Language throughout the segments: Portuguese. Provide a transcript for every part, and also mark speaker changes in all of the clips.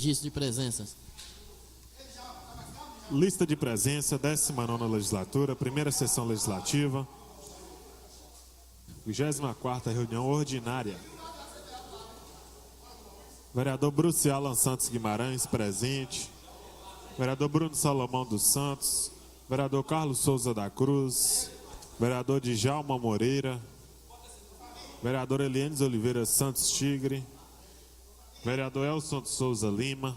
Speaker 1: registro de presenças.
Speaker 2: Lista de presença, 19ª legislatura, primeira sessão legislativa, 24ª reunião ordinária. Vereador Bruce Alan Santos Guimarães, presente. Vereador Bruno Salomão dos Santos. Vereador Carlos Souza da Cruz. Vereador Djalma Moreira. Vereador Elianes Oliveira Santos Tigre. Vereador Elson de Souza Lima.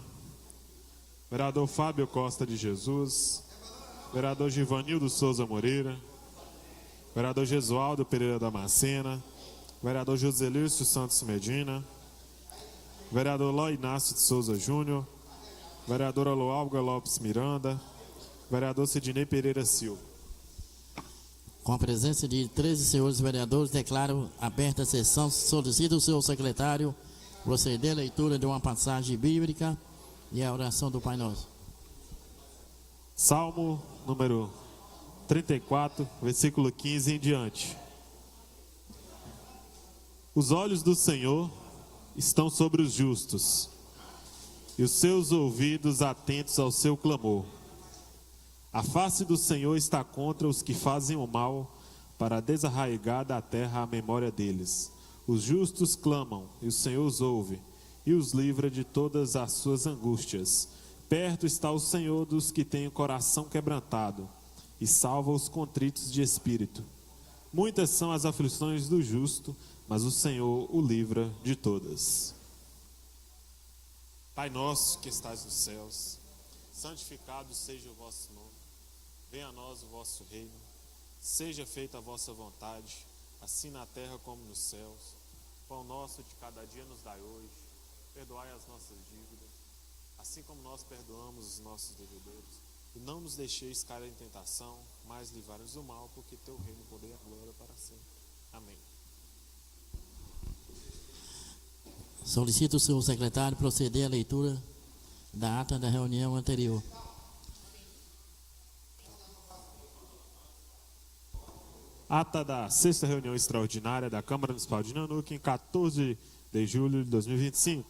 Speaker 2: Vereador Fábio Costa de Jesus. Vereador Givanildo Souza Moreira. Vereador Gesualdo Pereira Damascena. Vereador Joselício Santos Medina. Vereador Ló Inácio de Souza Júnior. Vereadora Loalga Lopes Miranda. Vereador Sidney Pereira Silva.
Speaker 1: Com a presença de 13 senhores vereadores, declaro aberta a sessão. Solicito o senhor secretário proceder à leitura de uma passagem bíblica e a oração do Pai Nosso.
Speaker 2: Salmo número 34, versículo 15 em diante. Os olhos do Senhor estão sobre os justos, e os seus ouvidos atentos ao seu clamor. A face do Senhor está contra os que fazem o mal, para desarraigar da terra a memória deles. Os justos clamam, e o Senhor os ouve, e os livra de todas as suas angústias. Perto está o Senhor dos que têm o coração quebrantado, e salva os contritos de espírito. Muitas são as aflições do justo, mas o Senhor o livra de todas. Pai nosso que estás nos céus, santificado seja o vosso nome. Venha a nós o vosso reino. Seja feita a vossa vontade, assim na terra como nos céus. Pão nosso de cada dia nos dai hoje. Perdoai as nossas dívidas, assim como nós perdoamos os nossos devedores. E não nos deixeis cair em tentação, mas livrai-nos do mal, porque teu reino, o poder e a glória para sempre. Amém.
Speaker 1: Solicito o senhor secretário proceder à leitura da ata da reunião anterior.
Speaker 2: Ata da 6ª reunião extraordinária da Câmara Municipal de Nanuque, em 14 de julho de 2025.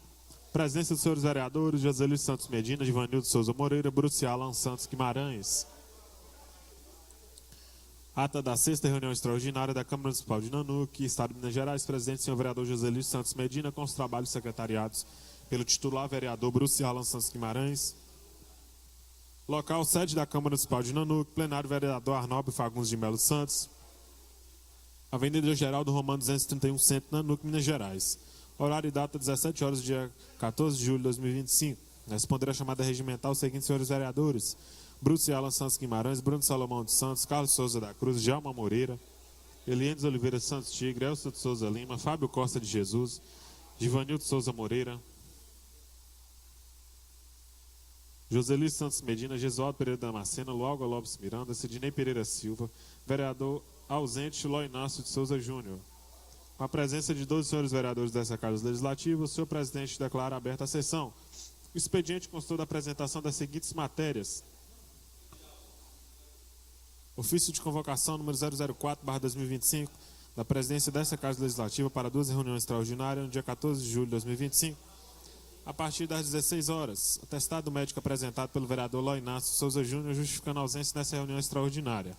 Speaker 2: Presença dos senhores vereadores Joselício Santos Medina, Givanildo Souza Moreira, Bruce Alan Santos Guimarães. Ata da 6ª reunião extraordinária da Câmara Municipal de Nanuque, Estado de Minas Gerais. Presidente, senhor vereador Joselício Santos Medina, com os trabalhos secretariados pelo titular vereador Bruce Alan Santos Guimarães. Local, sede da Câmara Municipal de Nanuque, plenário vereador Arnaldo Fagundes de Melo Santos. Avenida Geraldo Romano 231, Centro, Nanuque, Minas Gerais. Horário e data 17 horas, dia 14 de julho de 2025. Responder a chamada regimental os seguintes senhores vereadores: Bruce Alan Santos Guimarães, Bruno Salomão dos Santos, Carlos Souza da Cruz, Djalma Moreira, Elianes Oliveira Santos Tigre, Elcio de Souza Lima, Fábio Costa de Jesus, Givanildo Souza Moreira, Joselício Santos Medina, Gesualdo Pereira Damascena, Loalga Lopes Miranda, Sidney Pereira Silva, vereador ausente Ló Inácio de Souza Júnior. Com a presença de 12 senhores vereadores dessa Casa Legislativa, o senhor presidente declara aberta a sessão. O expediente constou da apresentação das seguintes matérias: ofício de convocação número 004/2025 da presidência dessa Casa Legislativa para 2 reuniões extraordinárias no dia 14 de julho de 2025, a partir das 16 horas. Atestado médico apresentado pelo vereador Ló Inácio Souza Júnior, justificando a ausência nessa reunião extraordinária.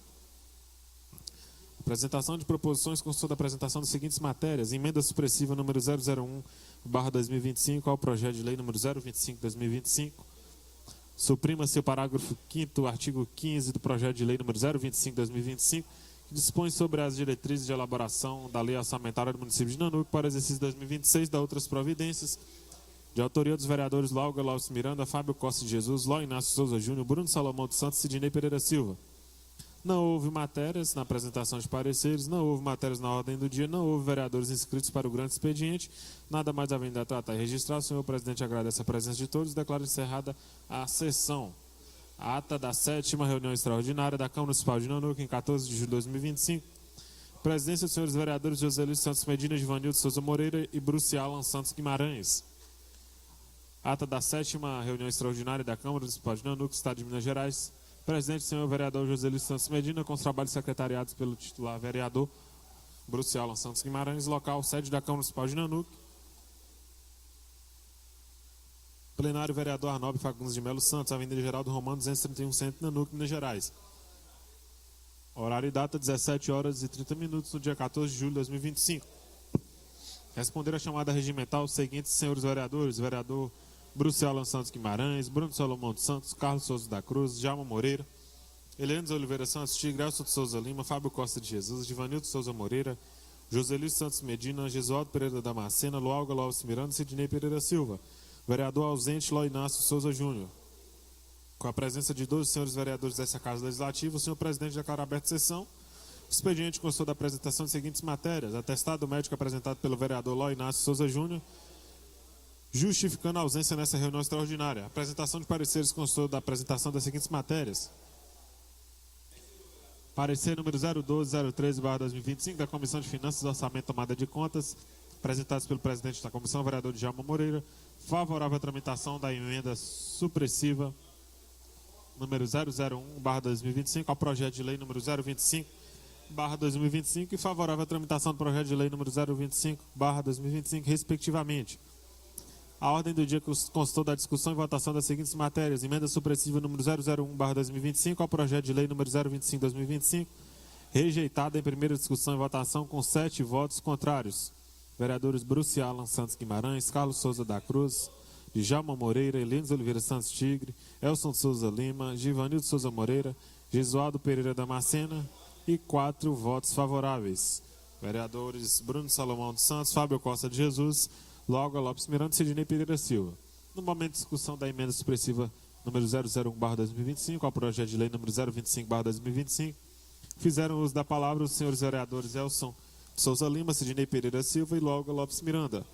Speaker 2: Apresentação de proposições constou da apresentação das seguintes matérias: emenda supressiva número 001/2025 ao projeto de lei número 025/2025. Suprima-se o parágrafo 5º, artigo 15 do projeto de lei número 025/2025, que dispõe sobre as diretrizes de elaboração da lei orçamentária do município de Nanuque para o exercício 2026, da outras providências, de autoria dos vereadores Loalga Lopes Miranda, Fábio Costa de Jesus, Ló Inácio Souza Júnior, Bruno Salomão dos Santos e Sidney Pereira Silva. Não houve matérias na apresentação de pareceres, não houve matérias na ordem do dia, não houve vereadores inscritos para o grande expediente. Nada mais havendo a tratar e registrar, o senhor presidente agradece a presença de todos e declara encerrada a sessão. A ata da 7ª reunião extraordinária da Câmara Municipal de Nanuque, em 14 de julho de 2025. Presidência dos senhores vereadores Joselício Santos Medina, Givanildo Souza Moreira e Bruce Alan Santos Guimarães. Ata da 7ª reunião extraordinária da Câmara Municipal de Nanuque, Estado de Minas Gerais. Presidente, senhor vereador Joselício Santos Medina, com os trabalhos secretariados pelo titular vereador Bruce Alan Santos Guimarães. Local, sede da Câmara Municipal de Nanuque. Plenário, vereador Arnaldo Fagundes de Melo Santos, Avenida Geraldo Romano, 231, Centro, Nanuque, Minas Gerais. Horário e data, 17 horas e 30 minutos, no dia 14 de julho de 2025. Responder a chamada regimental os seguintes senhores vereadores: vereador Bruce Alan Santos Guimarães, Bruno Salomão dos Santos, Carlos Souza da Cruz, Djalma Moreira, Eliane Oliveira Santos Tigre, Elson de Souza Lima, Fábio Costa de Jesus, Givanildo Souza Moreira, Joselito Santos Medina, Gesualdo Pereira Damascena, Lualga Lopes Miranda e Sidnei Pereira Silva. Vereador ausente, Ló Inácio Souza Júnior. Com a presença de 12 senhores vereadores dessa Casa Legislativa, o senhor presidente declara aberta a sessão. O expediente constou da apresentação de seguintes matérias: atestado médico apresentado pelo vereador Ló Inácio Souza Júnior, justificando a ausência nessa reunião extraordinária. A apresentação de pareceres constou da apresentação das seguintes matérias: parecer número 012-013/2025 da Comissão de Finanças, Orçamento e Tomada de Contas, apresentados pelo presidente da comissão, vereador Djalma Moreira, favorável à tramitação da emenda supressiva número 001/2025 ao projeto de lei número 025/2025 e favorável à tramitação do projeto de lei número 025/2025, respectivamente. A ordem do dia constou da discussão e votação das seguintes matérias: emenda supressiva número 001/2025 ao projeto de lei número 025/2025, rejeitada em primeira discussão e votação com 7 votos contrários. Vereadores Bruce Alan Santos Guimarães, Carlos Souza da Cruz, Djalma Moreira, Eliane Oliveira Santos Tigre, Elson Souza Lima, Givanildo Souza Moreira, Gesualdo Pereira Damascena e 4 votos favoráveis. Vereadores Bruno Salomão dos Santos, Fábio Costa de Jesus, Lualga Lopes Miranda e Sidnei Pereira Silva. No momento de discussão da emenda supressiva número 001/2025 ao projeto de lei número 025/2025, fizeram uso da palavra os senhores vereadores Elson Souza Lima, Sidnei Pereira Silva e Lualga Lopes Miranda.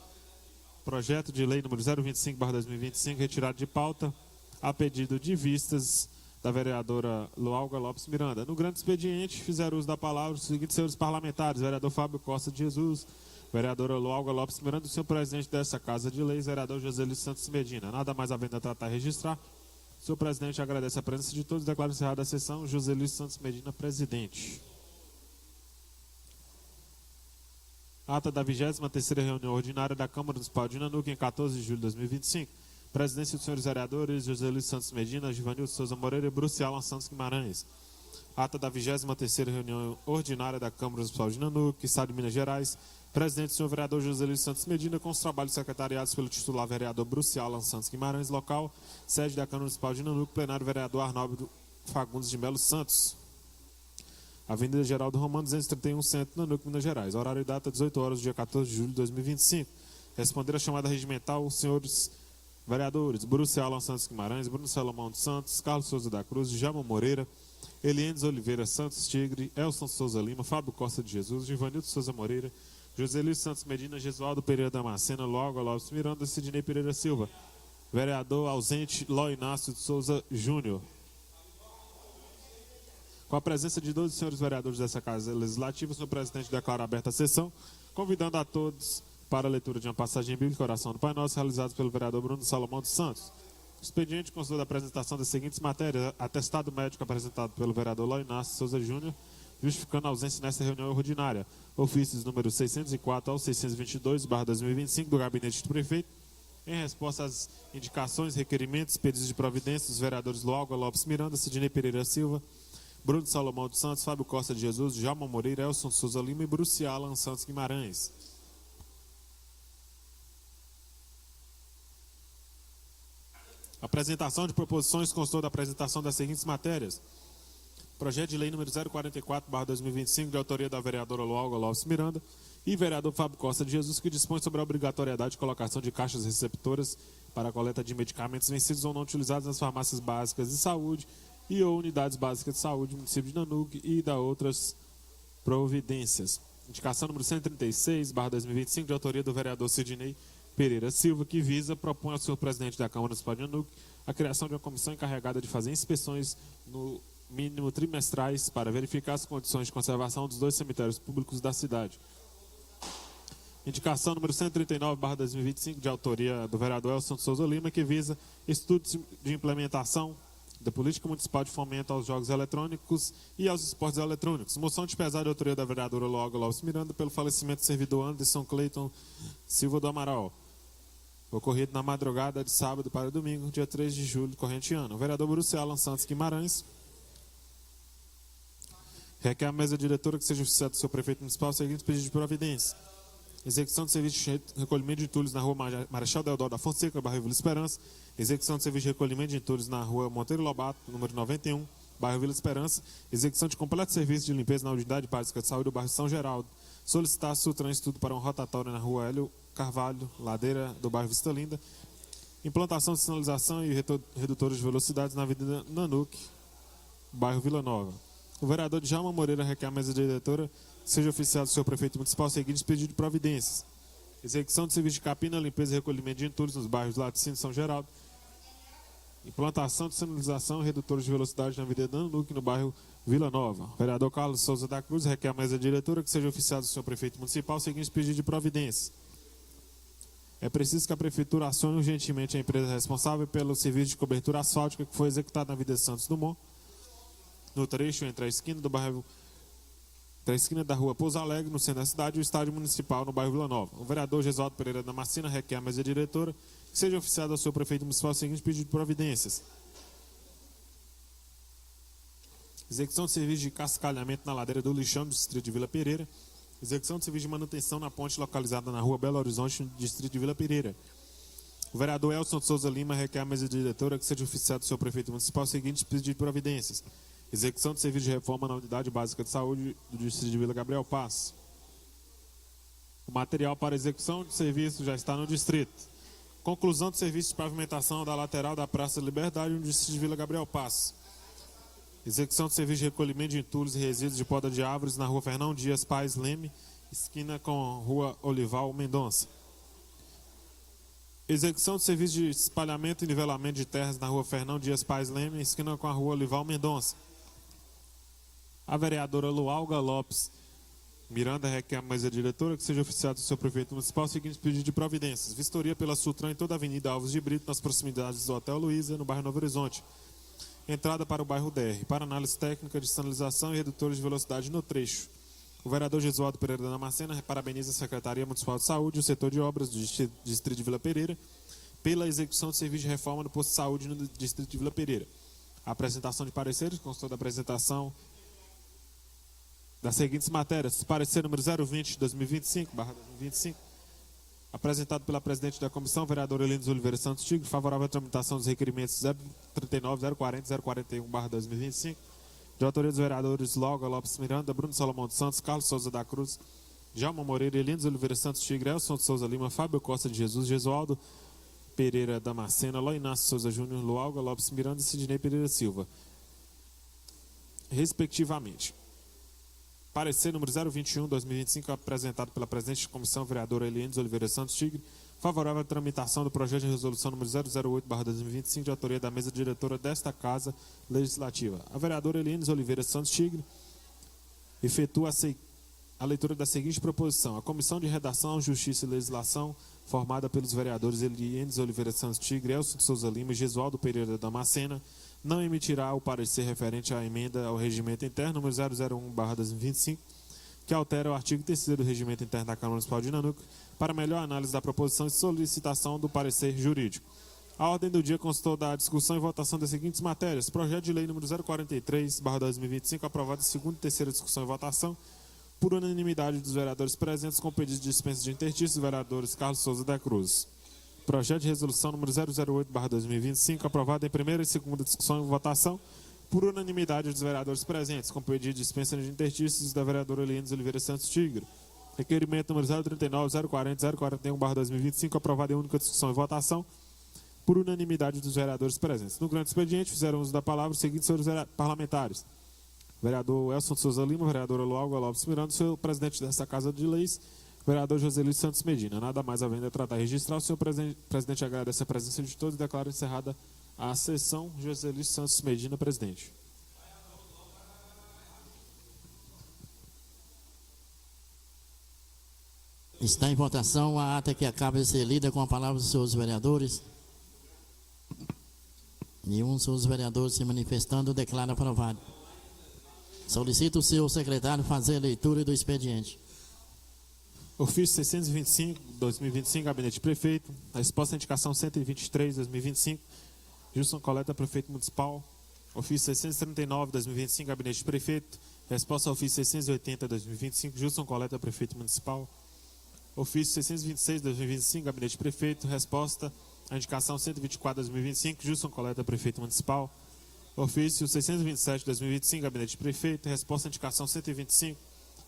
Speaker 2: Projeto de lei número 025/2025 retirado de pauta a pedido de vistas da vereadora Lualga Lopes Miranda. No grande expediente, fizeram uso da palavra os seguintes senhores parlamentares: vereador Fábio Costa de Jesus, vereadora Lualga Lopes Miranda e o senhor presidente dessa Casa de Leis, vereador Joselito Santos Medina. Nada mais havendo a tratar e registrar, o senhor presidente agradece a presença de todos e declara encerrada a sessão. Joselito Santos Medina, presidente. Ata da 23ª reunião ordinária da Câmara Municipal de Nanuque, em 14 de julho de 2025. Presidência dos senhores vereadores Joselito Santos Medina, Givanildo Souza Moreira e Bruce Alan Santos Guimarães. Ata da 23ª reunião ordinária da Câmara Municipal de Nanuque, Estado de Minas Gerais. Presidente do senhor vereador Joselito Santos Medina, com os trabalhos secretariados pelo titular vereador Bruce Alan Santos Guimarães, local, sede da Câmara Municipal de Nanuque, plenário vereador Arnaldo Fagundes de Melo Santos. Avenida Geraldo Romano, 231, Centro, Nanuque, Minas Gerais. Horário e data, 18 horas, dia 14 de julho de 2025. Responder a chamada regimental os senhores vereadores Bruce Alan Santos Guimarães, Bruno Salomão dos Santos, Carlos Souza da Cruz, Djalma Moreira, Eliane Oliveira Santos Tigre, Elson Souza Lima, Fábio Costa de Jesus, Givanildo Souza Moreira, Joselito Santos Medina, Gesualdo Pereira Damascena, Lualga Lopes Miranda e Sidnei Pereira Silva. Vereador ausente, Ló Inácio de Souza Júnior. Com a presença de 12 senhores vereadores dessa Casa Legislativa, o senhor presidente declara aberta a sessão, convidando a todos para a leitura de uma passagem bíblica, oração do Pai Nosso, realizados pelo vereador Bruno Salomão dos Santos. O expediente constou da apresentação das seguintes matérias: atestado médico apresentado pelo vereador Ló Inácio Souza Júnior, justificando a ausência nesta reunião ordinária. Ofícios número 604 ao 622/2025 do Gabinete do Prefeito, em resposta às indicações, requerimentos, pedidos de providência dos vereadores Lualga Lopes Miranda, Sidnei Pereira Silva, Bruno Salomão dos Santos, Fábio Costa de Jesus, Djalma Moreira, Elson Souza Lima e Bruce Alan Santos Guimarães. A apresentação de proposições constou da apresentação das seguintes matérias: projeto de lei número 044/2025, de autoria da vereadora Lualga Lopes Miranda e vereador Fábio Costa de Jesus, que dispõe sobre a obrigatoriedade de colocação de caixas receptoras para a coleta de medicamentos vencidos ou não utilizados nas farmácias básicas de saúde e ou unidades básicas de saúde do município de Nanuque e da outras providências. Indicação número 136/2025, de autoria do vereador Sidnei Pereira Silva, que propõe ao senhor presidente da Câmara Municipal de Nanuque a criação de uma comissão encarregada de fazer inspeções no mínimo trimestrais para verificar as condições de conservação dos 2 cemitérios públicos da cidade. Indicação número 139/2025, de autoria do vereador Elson Souza Lima, que visa estudos de implementação da política municipal de fomento aos jogos eletrônicos e aos esportes eletrônicos. Moção de pesar de autoria da vereadora Lualga Lopes Miranda pelo falecimento do servidor Anderson Cleiton Silva do Amaral. ocorrido na madrugada de sábado para domingo, dia 3 de julho do corrente ano. O vereador Bruce Alan Santos Guimarães requer à mesa diretora que seja oficiado do seu prefeito municipal o seguinte pedido de providência: execução de serviço de recolhimento de entulhos na rua Marechal Deodoro da Fonseca, bairro Vila Esperança. Execução de serviço de recolhimento de entulhos na rua Monteiro Lobato, número 91, bairro Vila Esperança. Execução de completo serviço de limpeza na unidade básica de saúde do bairro São Geraldo. Solicitar a Sutran estudo para um rotatório na rua Hélio Carvalho, ladeira do bairro Vista Linda. Implantação de sinalização e redutores de velocidades na Avenida Nanuque, bairro Vila Nova. O vereador Djalma Moreira requer à mesa diretora que seja oficiado do seu prefeito municipal o seguinte pedido de providências: execução de serviço de capina, limpeza e recolhimento de entulhos nos bairros Laticínio e São Geraldo. Implantação de sinalização e redutores de velocidade na Avenida Nanuque, no bairro Vila Nova. O vereador Carlos Souza da Cruz requer à mesa diretora que seja oficiado do seu prefeito municipal o seguinte pedido de providências: é preciso que a prefeitura acione urgentemente a empresa responsável pelo serviço de cobertura asfáltica que foi executado na Avenida Santos Dumont, no trecho entre a esquina da rua Pouso Alegre, no centro da cidade, e o estádio municipal, no bairro Vila Nova. O vereador Gesualdo Pereira Damasceno requer à mesa diretora que seja oficiado ao seu prefeito municipal o seguinte pedido de providências: execução de serviço de cascalhamento na ladeira do Lixão, no distrito de Vila Pereira. Execução de serviço de manutenção na ponte localizada na rua Belo Horizonte, no distrito de Vila Pereira. O vereador Elson de Souza Lima requer à mesa diretora que seja oficiado do seu prefeito municipal o seguinte pedido de providências: execução de serviço de reforma na unidade básica de saúde do distrito de Vila Gabriel Paz. O material para execução de serviço já está no distrito. Conclusão de serviço de pavimentação da lateral da Praça da Liberdade no distrito de Vila Gabriel Paz. Execução de serviço de recolhimento de entulhos e resíduos de poda de árvores na rua Fernão Dias Paes Leme, esquina com rua Olival Mendonça. Execução de serviço de espalhamento e nivelamento de terras na rua Fernão Dias Paes Leme, esquina com a rua Olival Mendonça. A vereadora Lualga Lopes Miranda requer à mesa diretora que seja oficiado do seu prefeito municipal o seguinte pedido de providências: vistoria pela Sutran em toda a Avenida Alves de Brito, nas proximidades do Hotel Luísa, no bairro Novo Horizonte. Entrada para o bairro DR, para análise técnica de sinalização e redutores de velocidade no trecho. O vereador Gesualdo Pereira Damasceno parabeniza a Secretaria Municipal de Saúde e o setor de obras do distrito de Vila Pereira pela execução de serviço de reforma no posto de saúde no distrito de Vila Pereira. A apresentação de pareceres constou da apresentação das seguintes matérias: parecer número 020/2025, apresentado pela presidente da comissão, vereadora Elines Oliveira Santos Tigre, favorável à tramitação dos requerimentos 039, 040 e 041/2025, de autoria dos vereadores Loga Lopes Miranda, Bruno Salomão dos Santos, Carlos Souza da Cruz, Djalma Moreira, Elines Oliveira Santos Tigre, Elson de Souza Lima, Fábio Costa de Jesus, Gesualdo Pereira Damasceno, Ló Inácio Souza Júnior, Lualga Lopes Miranda e Sidney Pereira Silva, respectivamente. Parecer número 021/2025, apresentado pela presidente da comissão, vereadora Elines Oliveira Santos Tigre, favorável à tramitação do projeto de resolução número 008/2025, de autoria da mesa diretora desta Casa Legislativa. A vereadora Elines Oliveira Santos Tigre efetua a leitura da seguinte proposição: a Comissão de Redação, Justiça e Legislação, formada pelos vereadores Elines Oliveira Santos Tigre, Elson de Souza Lima e Gesualdo Pereira Damasceno, não emitirá o parecer referente à emenda ao regimento interno número 001/2025, que altera o artigo 3º do regimento interno da Câmara Municipal de Nanuque, para melhor análise da proposição e solicitação do parecer jurídico. A ordem do dia constou da discussão e votação das seguintes matérias: projeto de lei número 043/2025, aprovado em segunda e terceira discussão e votação, por unanimidade dos vereadores presentes, com pedido de dispensa de interstício, dos vereadores Carlos Souza da Cruz. Projeto de resolução número 008/2025, aprovado em primeira e segunda discussão e votação, por unanimidade dos vereadores presentes, com pedido de dispensa de interstícios da vereadora Elines Oliveira Santos Tigre. Requerimento número 039, 040 e 041/2025, aprovado em única discussão e votação, por unanimidade dos vereadores presentes. No grande expediente, fizeram uso da palavra os seguintes senhores parlamentares: vereador Elson de Souza Lima, vereadora Lualga Lopes Miranda, senhor presidente desta Casa de Leis, vereador José Luiz Santos Medina. Nada mais havendo a tratar e registrar, o senhor presidente agradece a presença de todos e declara encerrada a sessão. José Luiz Santos Medina, presidente.
Speaker 1: Está em votação a ata que acaba de ser lida com a palavra dos senhores vereadores. Nenhum dos seus vereadores se manifestando declara aprovado. Solicito o senhor secretário fazer a leitura do expediente.
Speaker 2: Ofício 625, 2025, Gabinete Prefeito. Resposta à indicação 123, 2025. Gilson Coleta, Prefeito Municipal. Ofício 639, 2025, Gabinete Prefeito. Resposta ao ofício 680, 2025. Gilson Coleta, Prefeito Municipal. Ofício 626, 2025, Gabinete Prefeito. Resposta à indicação 124, 2025. Gilson Coleta, Prefeito Municipal. Ofício 627, 2025, Gabinete Prefeito. Resposta à indicação 125,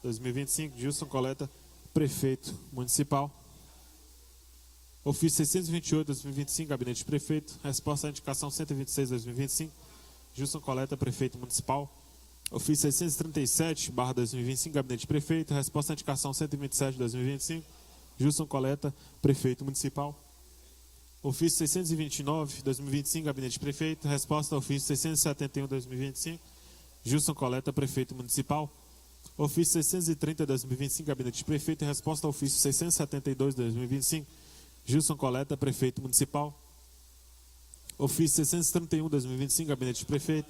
Speaker 2: 2025. Gilson Coleta, Prefeito Municipal. Ofício 628, 2025, Gabinete Prefeito. Resposta à indicação 126, 2025. Gilson Coleta, Prefeito Municipal. Ofício 637, /2025, Gabinete Prefeito. Resposta à indicação 127, 2025. Gilson Coleta, Prefeito Municipal. Ofício 629, 2025, Gabinete Prefeito. Resposta ao ofício 671, 2025. Gilson Coleta, Prefeito Municipal. Ofício 630, 2025, Gabinete Prefeito. Resposta ao ofício 672, 2025. Gilson Coleta, Prefeito Municipal. Ofício 631, 2025, Gabinete Prefeito.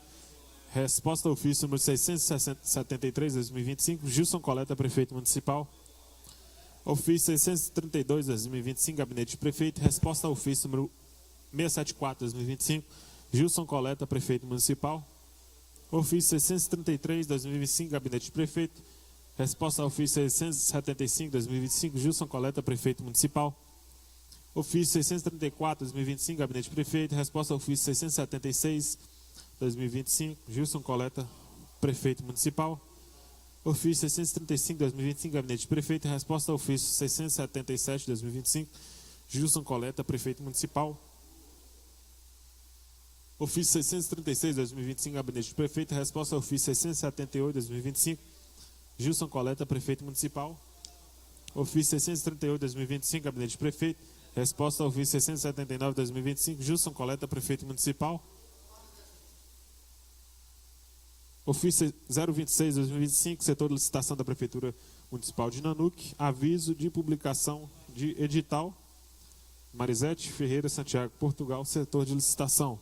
Speaker 2: Resposta ao ofício número 673, 2025. Gilson Coleta, Prefeito Municipal. Ofício 632, 2025, Gabinete Prefeito. Resposta ao ofício número 674, 2025. Gilson Coleta, Prefeito Municipal. Ofício 633, 2025, Gabinete Prefeito. Resposta ao ofício 675, 2025. Gilson Coleta, Prefeito Municipal. Ofício 634, 2025, Gabinete Prefeito. Resposta ao ofício 676, 2025. Gilson Coleta, Prefeito Municipal. Ofício 635, 2025, Gabinete Prefeito. Resposta ao ofício 677, 2025. Gilson Coleta, Prefeito Municipal. Ofício 636, 2025, Gabinete Prefeito. Resposta ao ofício 678, 2025. Gilson Coleta, Prefeito Municipal. Ofício 638, 2025, Gabinete Prefeito. Resposta ao ofício 679, 2025. Gilson Coleta, Prefeito Municipal. Ofício 026, 2025, Setor de Licitação da Prefeitura Municipal de Nanuque. Aviso de publicação de edital. Marisete Ferreira Santiago, Portugal, Setor de Licitação.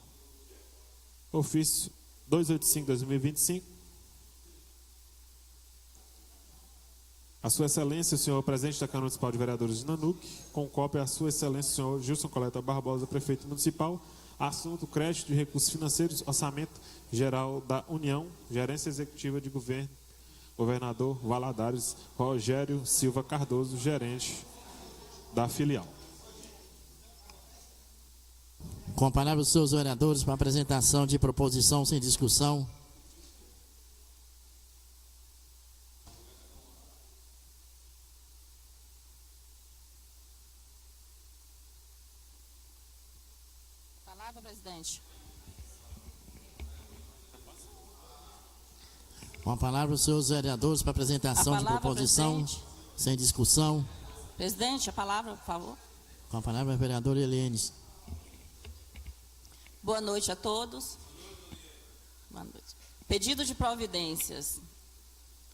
Speaker 2: Ofício 285, 2025. A Sua Excelência, o senhor presidente da Câmara Municipal de Vereadores de Nanuque, com cópia a Sua Excelência, o senhor Gilson Coleta Barbosa, Prefeito Municipal. Assunto: crédito de recursos financeiros, orçamento geral da União, gerência executiva de governo, governador Valadares Rogério Silva Cardoso, gerente da filial.
Speaker 1: Com a palavra os seus vereadores para apresentação de proposição sem discussão.
Speaker 3: Palavra, presidente.
Speaker 1: Com a palavra os seus vereadores para apresentação de proposição
Speaker 3: presidente.
Speaker 1: sem discussão.
Speaker 3: Presidente, a palavra, por favor.
Speaker 1: Com a palavra a vereadora Eliane.
Speaker 3: Boa noite a todos. Boa noite. Pedido de providências.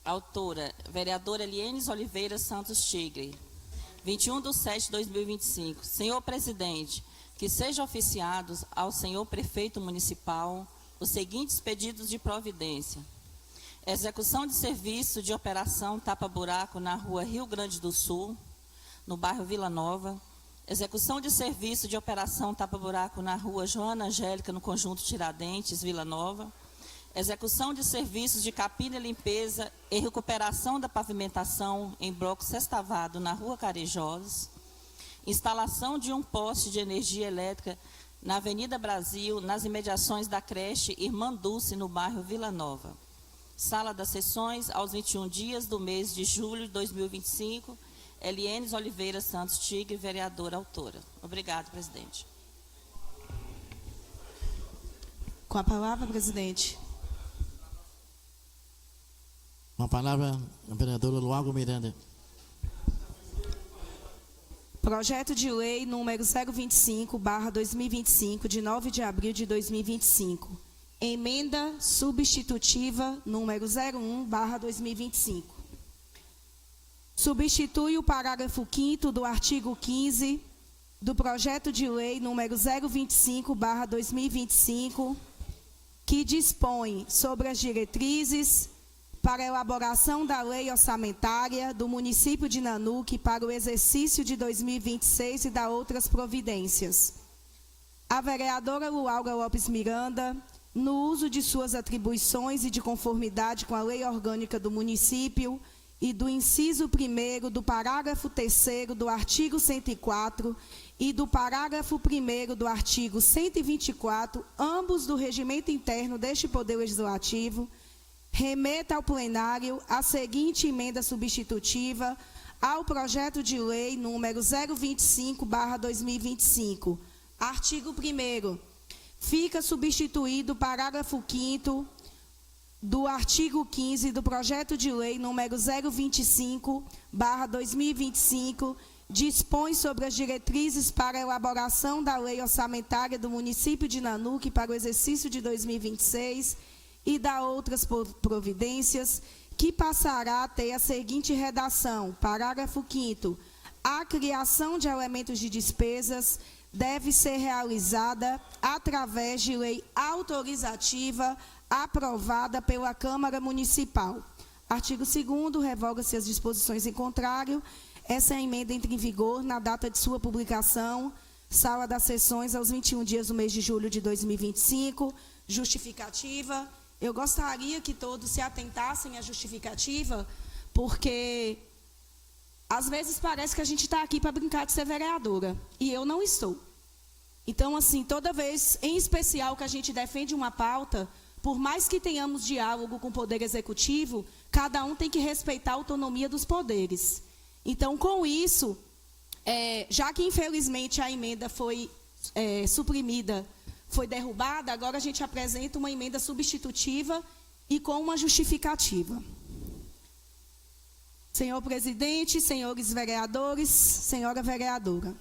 Speaker 3: Autora, vereadora Eliane Oliveira Santos Tigre. 21/7/2025. Senhor presidente, que sejam oficiados ao senhor prefeito municipal os seguintes pedidos de providência. Execução de serviço de operação tapa-buraco na rua Rio Grande do Sul, no bairro Vila Nova. Execução de serviço de operação tapa-buraco na rua Joana Angélica, no conjunto Tiradentes, Vila Nova. Execução de serviços de capina e limpeza e recuperação da pavimentação em bloco sextavado na rua Carijós. Instalação de um poste de energia elétrica na Avenida Brasil, nas imediações da creche Irmã Dulce, no bairro Vila Nova. Sala das sessões, aos 21 dias do mês de julho de 2025, Eliane Oliveira Santos Tigre, vereadora autora. Obrigado, presidente.
Speaker 4: Com a palavra, presidente.
Speaker 1: Com a palavra a vereadora Luago Miranda.
Speaker 4: Projeto de lei número 025/2025, de 9 de abril de 2025. Emenda substitutiva número 01/2025. Substitui o parágrafo 5º do artigo 15 do projeto de lei número 025/2025, que dispõe sobre as diretrizes, para a elaboração da lei orçamentária do município de Nanuque para o exercício de 2026 e da outras providências. A vereadora Lualga Lopes Miranda, no uso de suas atribuições e de conformidade com a lei orgânica do município e do inciso 1º do parágrafo 3º do artigo 104 e do parágrafo 1º do artigo 124, ambos do regimento interno deste Poder Legislativo, remeta ao plenário a seguinte emenda substitutiva ao projeto de lei número 025/2025. Artigo 1º. Fica substituído o parágrafo 5º do artigo 15 do projeto de lei número 025/2025, dispõe sobre as diretrizes para a elaboração da lei orçamentária do município de Nanuque para o exercício de 2026 e da outras providências, que passará a ter a seguinte redação. Parágrafo 5º. A criação de elementos de despesas deve ser realizada através de lei autorizativa aprovada pela Câmara Municipal. Artigo 2º, revoga-se as disposições em contrário. Essa emenda entra em vigor na data de sua publicação, sala das sessões, aos 21 dias do mês de julho de 2025. Justificativa. Eu gostaria que todos se atentassem à justificativa, porque às vezes parece que a gente está aqui para brincar de ser vereadora, e eu não estou. Então, assim, toda vez, em especial que a gente defende uma pauta, por mais que tenhamos diálogo com o Poder Executivo, cada um tem que respeitar a autonomia dos poderes. Então, com isso, já que infelizmente a emenda foi suprimida, foi derrubada, agora a gente apresenta uma emenda substitutiva e com uma justificativa. Senhor presidente, senhores vereadores, senhora vereadora,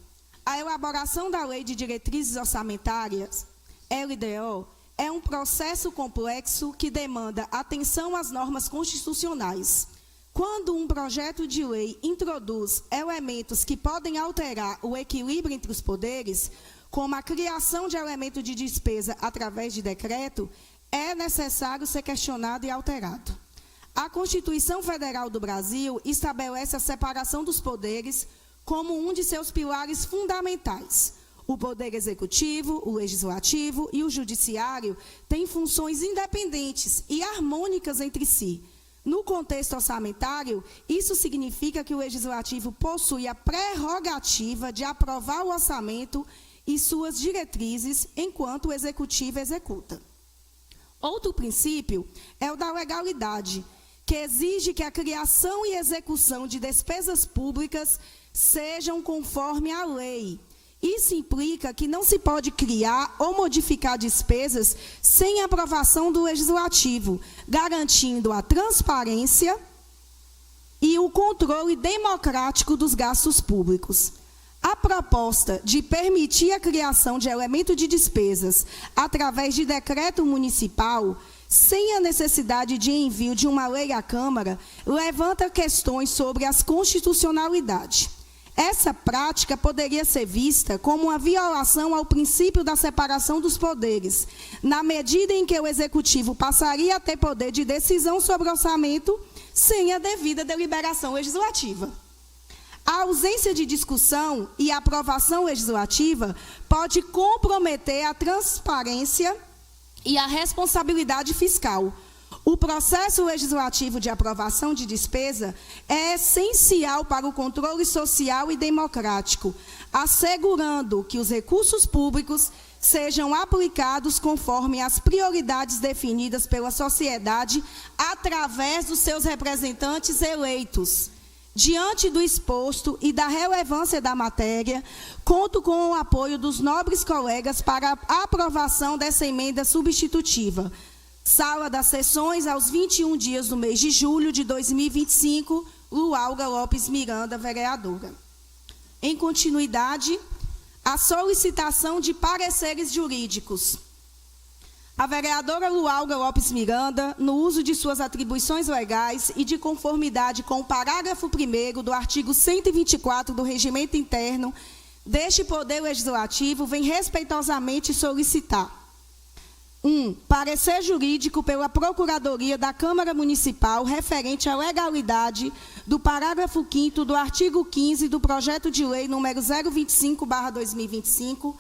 Speaker 4: a elaboração da Lei de Diretrizes Orçamentárias, LDO, é um processo complexo que demanda atenção às normas constitucionais. Quando um projeto de lei introduz elementos que podem alterar o equilíbrio entre os poderes, como a criação de elemento de despesa através de decreto, é necessário ser questionado e alterado. A Constituição Federal do Brasil estabelece a separação dos poderes como um de seus pilares fundamentais. O Poder Executivo, o Legislativo e o Judiciário têm funções independentes e harmônicas entre si. No contexto orçamentário, isso significa que o Legislativo possui a prerrogativa de aprovar o orçamento e suas diretrizes, enquanto o Executivo executa. Outro princípio é o da legalidade, que exige que a criação e execução de despesas públicas sejam conforme a lei. Isso implica que não se pode criar ou modificar despesas sem aprovação do Legislativo, garantindo a transparência e o controle democrático dos gastos públicos. A proposta de permitir a criação de elemento de despesas através de decreto municipal, sem a necessidade de envio de uma lei à Câmara, levanta questões sobre a constitucionalidade. Essa prática poderia ser vista como uma violação ao princípio da separação dos poderes, na medida em que o Executivo passaria a ter poder de decisão sobre o orçamento sem a devida deliberação legislativa. A ausência de discussão e aprovação legislativa pode comprometer a transparência e a responsabilidade fiscal. O processo legislativo de aprovação de despesa é essencial para o controle social e democrático, assegurando que os recursos públicos sejam aplicados conforme as prioridades definidas pela sociedade através dos seus representantes eleitos. Diante do exposto e da relevância da matéria, conto com o apoio dos nobres colegas para a aprovação dessa emenda substitutiva. Sala das sessões, aos 21 dias do mês de julho de 2025, Lualga Lopes Miranda, vereadora. Em continuidade, a solicitação de pareceres jurídicos. A vereadora Lualga Lopes Miranda, no uso de suas atribuições legais e de conformidade com o parágrafo 1º do artigo 124 do Regimento Interno deste Poder Legislativo, vem respeitosamente solicitar Parecer jurídico pela Procuradoria da Câmara Municipal referente à legalidade do parágrafo 5º do artigo 15 do projeto de lei número 025/2025,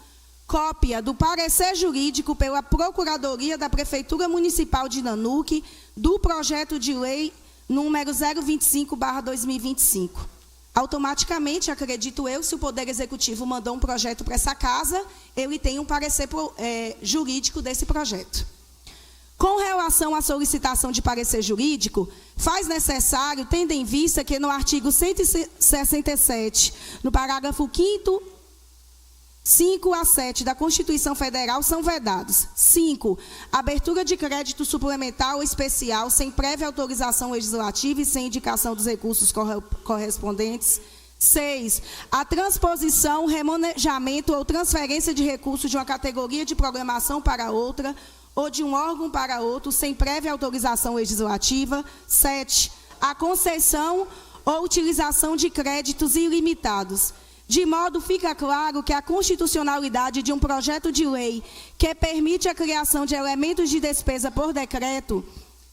Speaker 4: cópia do parecer jurídico pela Procuradoria da Prefeitura Municipal de Nanuque do projeto de lei número 025/2025. Automaticamente, acredito eu, se o Poder Executivo mandou um projeto para essa casa, ele tem um parecer jurídico desse projeto. Com relação à solicitação de parecer jurídico, faz necessário, tendo em vista que no artigo 167, no parágrafo 5º, 5 a 7 da Constituição Federal são vedados. 5. Abertura de crédito suplementar ou especial sem prévia autorização legislativa e sem indicação dos recursos correspondentes. 6. A transposição, remanejamento ou transferência de recursos de uma categoria de programação para outra ou de um órgão para outro sem prévia autorização legislativa. 7. A concessão ou utilização de créditos ilimitados. De modo fica claro que a constitucionalidade de um projeto de lei que permite a criação de elementos de despesa por decreto,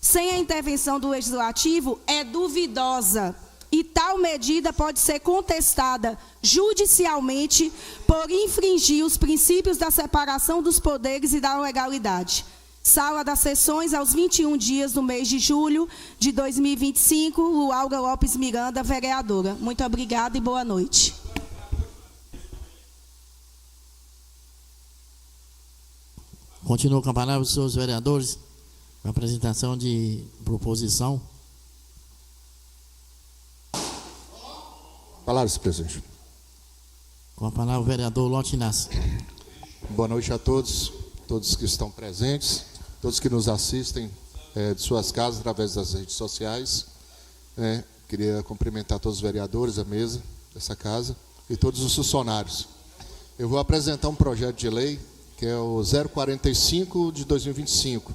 Speaker 4: sem a intervenção do Legislativo, é duvidosa. E tal medida pode ser contestada judicialmente por infringir os princípios da separação dos poderes e da legalidade. Sala das Sessões, aos 21 dias do mês de julho de 2025, Lualga Lopes Miranda, vereadora. Muito obrigada e boa noite.
Speaker 1: Continuo com a palavra os senhores vereadores, com a apresentação de proposição.
Speaker 5: Palavras, presidente.
Speaker 1: Com a palavra o vereador Lote Inácio.
Speaker 5: Boa noite a todos, todos que estão presentes, todos que nos assistem de suas casas através das redes sociais. Queria cumprimentar todos os vereadores, a mesa dessa casa e todos os funcionários. Eu vou apresentar um projeto de lei que é o 045 de 2025,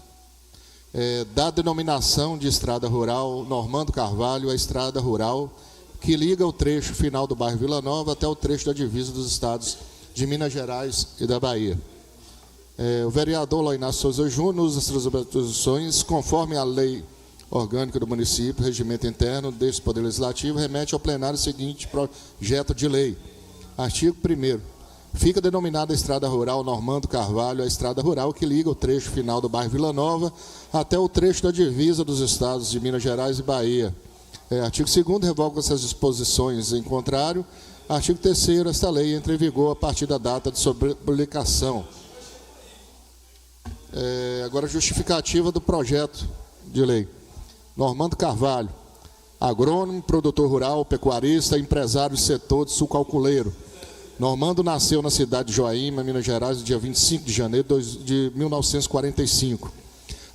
Speaker 5: da denominação de Estrada Rural Normando Carvalho à Estrada Rural, que liga o trecho final do bairro Vila Nova até o trecho da divisa dos estados de Minas Gerais e da Bahia. O vereador Loy Inácio Souza Júnior usa as suas atribuições conforme a lei orgânica do município, regimento interno deste Poder Legislativo, remete ao plenário o seguinte projeto de lei. Artigo 1º. Fica denominada a Estrada Rural Normando Carvalho, a Estrada Rural que liga o trecho final do bairro Vila Nova até o trecho da divisa dos estados de Minas Gerais e Bahia. Artigo 2º, revoga essas disposições em contrário. Artigo 3º, esta lei entra em vigor a partir da data de sua publicação. Agora, justificativa do projeto de lei. Normando Carvalho, agrônomo, produtor rural, pecuarista, empresário do setor de sucalculeiro. Normando nasceu na cidade de Joaíma, Minas Gerais, no dia 25 de janeiro de 1945.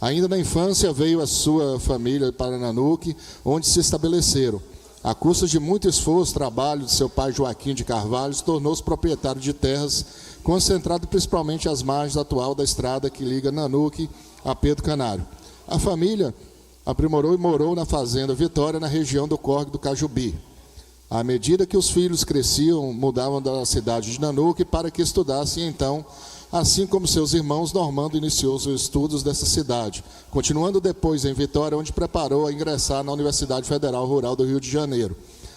Speaker 5: Ainda na infância veio a sua família para Nanuque, onde se estabeleceram. A custa de muito esforço e trabalho de seu pai Joaquim de Carvalho, tornou-se proprietário de terras, concentrado principalmente às margens atual da estrada que liga Nanuque a Pedro Canário. A família aprimorou e morou na fazenda Vitória, na região do Córrego do Cajubi. À medida que os filhos cresciam, mudavam da cidade de Nanuque para que estudassem, então, assim como seus irmãos, Normando iniciou seus estudos dessa cidade, continuando depois em Vitória, onde preparou a ingressar na Universidade Federal Rural do Rio de Janeiro.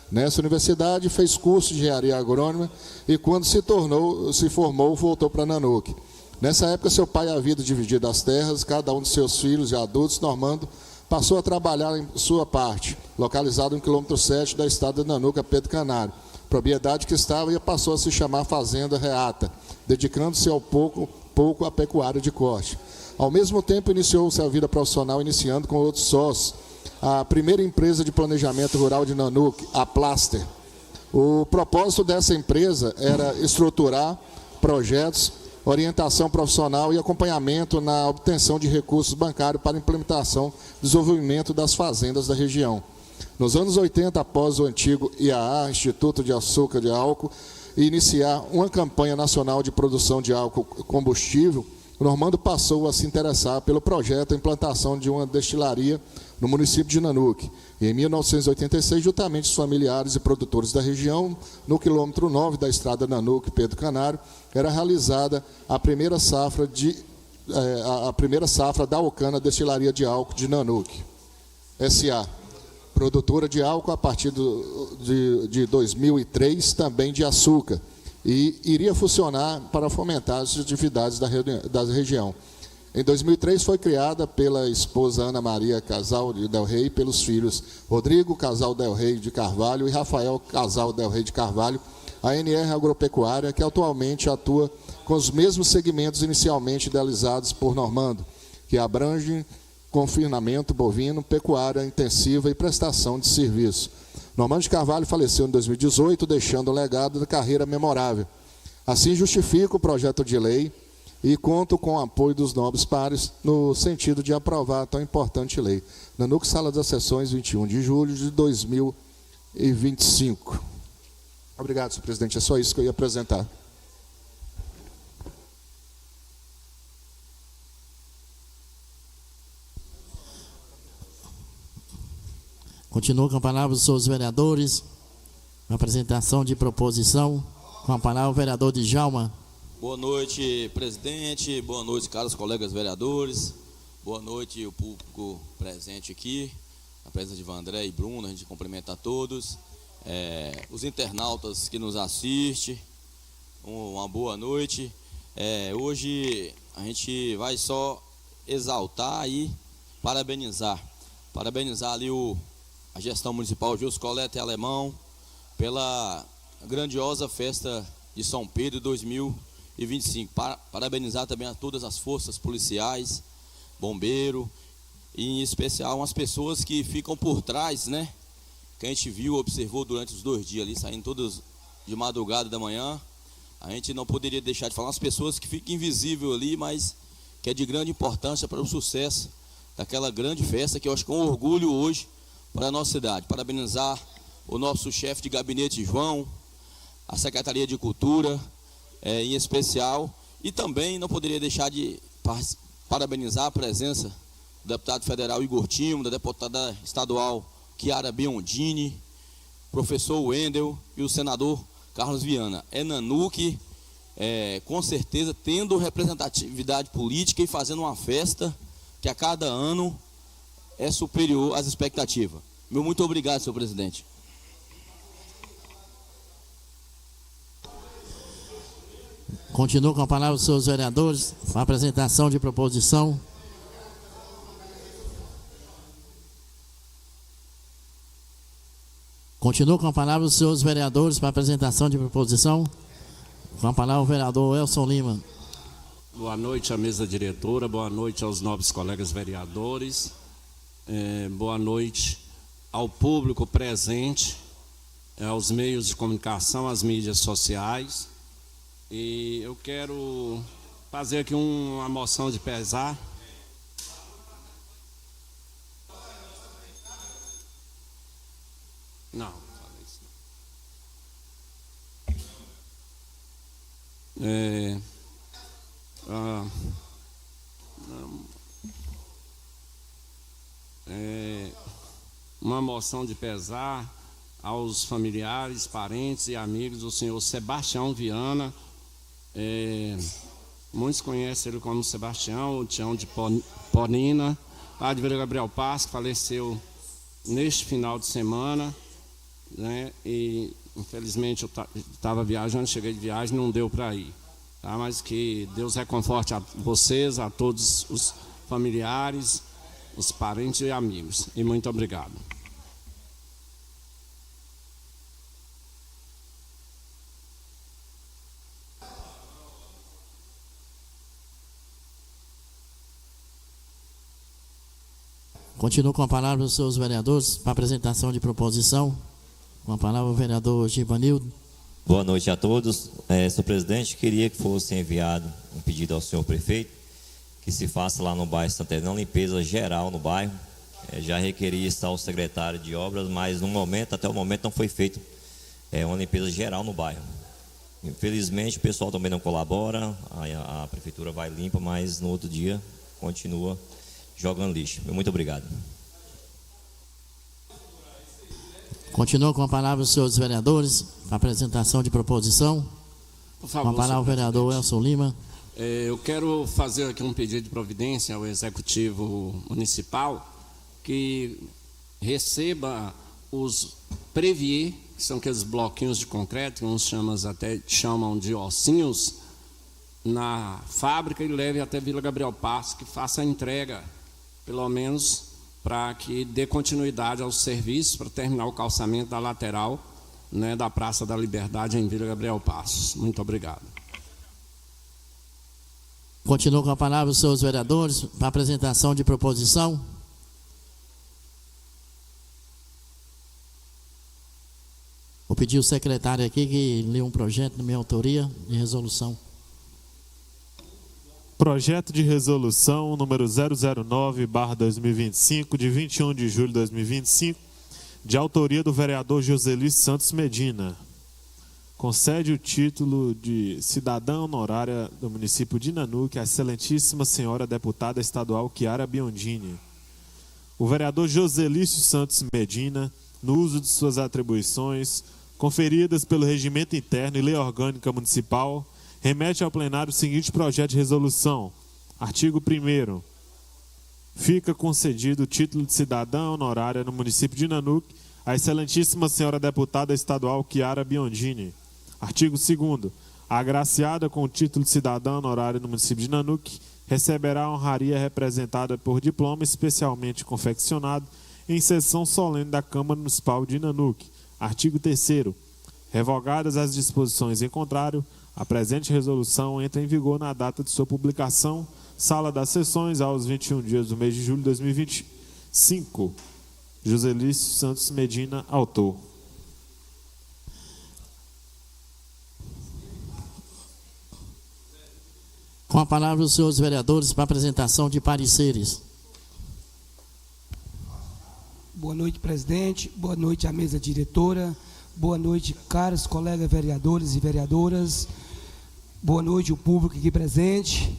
Speaker 5: Nessa universidade, fez curso de engenharia agrônoma e, quando se formou, voltou para Nanuque. Nessa época, seu pai havia dividido as terras, cada um de seus filhos e adultos, Normando passou a trabalhar em sua parte, localizado no quilômetro 7 da estrada de Nanuque a Pedro Canário, propriedade que estava e passou a se chamar Fazenda Reata, dedicando-se ao pouco à pecuária de corte. Ao mesmo tempo, iniciou-se a vida profissional, iniciando com outros sócios, a primeira empresa de planejamento rural de Nanuque, a Plaster. O propósito dessa empresa era estruturar projetos, orientação profissional e acompanhamento na obtenção de recursos bancários para implementação e desenvolvimento das fazendas da região. Nos anos 80, após o antigo IAA, Instituto de Açúcar de Álcool, iniciar uma campanha nacional de produção de álcool combustível, Normando passou a se interessar pelo projeto de implantação de uma destilaria no município de Nanuque. E em 1986, juntamente os familiares e produtores da região, no quilômetro 9 da estrada Nanuque Pedro Canário, era realizada a primeira safra de a primeira safra da Alcana Destilaria de Álcool de Nanuque S.A., produtora de álcool a partir de 2003, também de açúcar, e iria funcionar para fomentar as atividades da região. Em 2003 foi criada pela esposa Ana Maria Casal de Del Rey, pelos filhos Rodrigo Casal Del Rey de Carvalho e Rafael Casal Del Rey de Carvalho, a NR Agropecuária, que atualmente atua com os mesmos segmentos inicialmente idealizados por Normando, que abrangem confinamento bovino, pecuária intensiva e prestação de serviço. Normando de Carvalho faleceu em 2018, deixando um legado de carreira memorável. Assim, justifico o projeto de lei e conto com o apoio dos nobres pares no sentido de aprovar tão importante lei. Nanuque, Sala das Sessões, 21 de julho de 2025. Obrigado, senhor presidente. É só isso que eu ia apresentar.
Speaker 1: Continua com a palavra os senhores vereadores. Apresentação de proposição. Com a palavra o vereador Djalma.
Speaker 6: Boa noite, presidente. Boa noite, caros colegas vereadores. Boa noite, o público presente aqui. A presença de Vandré e Bruno, a gente cumprimenta a todos. Os internautas que nos assistem, uma boa noite. Hoje a gente vai só exaltar e parabenizar ali a gestão municipal Gilson Coleta e Alemão pela grandiosa festa de São Pedro 2025. Parabenizar também a todas as forças policiais, bombeiro, e em especial as pessoas que ficam por trás, né? Que a gente viu, observou durante os 2 dias ali, saindo todas de madrugada da manhã. A gente não poderia deixar de falar as pessoas que ficam invisíveis ali, mas que é de grande importância para o sucesso daquela grande festa, que eu acho que é um orgulho hoje para a nossa cidade. Parabenizar o nosso chefe de gabinete, João, a Secretaria de Cultura, em especial, e também não poderia deixar de parabenizar a presença do deputado federal Igor Timo, da deputada estadual Chiara Biondini, professor Wendel e o senador Carlos Viana. Nanuque, com certeza, tendo representatividade política e fazendo uma festa que a cada ano é superior às expectativas. Meu muito obrigado, senhor presidente.
Speaker 1: Continua com a palavra os seus vereadores. A apresentação de proposição. Continua com a palavra os seus vereadores para a apresentação de proposição. Com a palavra o vereador Elson Lima.
Speaker 7: Boa noite à mesa diretora, boa noite aos nobres colegas vereadores, boa noite ao público presente, aos meios de comunicação, às mídias sociais. E eu quero fazer aqui uma moção de pesar. Não, falei isso não. Uma moção de pesar aos familiares, parentes e amigos do senhor Sebastião Viana. Muitos conhecem ele como Sebastião, o Tião de Ponina, lá de Vila Gabriel Paz, que faleceu neste final de semana, né? E infelizmente eu estava viajando, cheguei de viagem, não deu para ir, tá? Mas que Deus reconforte a vocês, a todos os familiares, os parentes e amigos, e muito obrigado.
Speaker 1: Continua com a palavra os seus vereadores para apresentação de proposição. Com a palavra o vereador Givanildo.
Speaker 8: Boa noite a todos. Senhor presidente, queria que fosse enviado um pedido ao senhor prefeito que se faça lá no bairro Santana uma limpeza geral no bairro. Já requeria estar o secretário de obras, mas no momento, até o momento, não foi feito uma limpeza geral no bairro. Infelizmente o pessoal também não colabora, a prefeitura vai limpa, mas no outro dia continua jogando lixo. Muito obrigado.
Speaker 1: Continua com a palavra os senhores vereadores, para apresentação de proposição.
Speaker 7: Por favor,
Speaker 1: com a palavra o vereador Elson Lima.
Speaker 7: Eu quero fazer aqui um pedido de providência ao Executivo Municipal que receba os Previer, que são aqueles bloquinhos de concreto, que uns chamam de ossinhos, na fábrica e leve até Vila Gabriel Passo, que faça a entrega, pelo menos para que dê continuidade aos serviços, para terminar o calçamento da lateral, né, da Praça da Liberdade em Vila Gabriel Passos. Muito obrigado.
Speaker 1: Continuo com a palavra os senhores vereadores para apresentação de proposição. Vou pedir ao secretário aqui que lê um projeto na minha autoria de resolução.
Speaker 2: Projeto de resolução número 009/2025, de 21 de julho de 2025, de autoria do vereador Joseli Santos Medina. Concede o título de cidadã honorária do município de Nanuque à excelentíssima senhora deputada estadual Chiara Biondini. O vereador Joselício Santos Medina, no uso de suas atribuições, conferidas pelo Regimento Interno e Lei Orgânica Municipal, remete ao plenário o seguinte projeto de resolução. Artigo 1º. Fica concedido o título de cidadã honorária no município de Nanuque à excelentíssima senhora deputada estadual Chiara Biondini. Artigo 2º. A agraciada com o título de cidadã honorária no município de Nanuque receberá a honraria representada por diploma especialmente confeccionado em sessão solene da Câmara Municipal de Nanuque. Artigo 3º. Revogadas as disposições em contrário, a presente resolução entra em vigor na data de sua publicação, sala das sessões, aos 21 dias do mês de julho de 2025. Joselício Santos Medina, autor.
Speaker 1: Com a palavra os senhores vereadores para apresentação de pareceres.
Speaker 9: Boa noite, presidente. Boa noite à mesa diretora. Boa noite, caros colegas vereadores e vereadoras. Boa noite, o público aqui presente.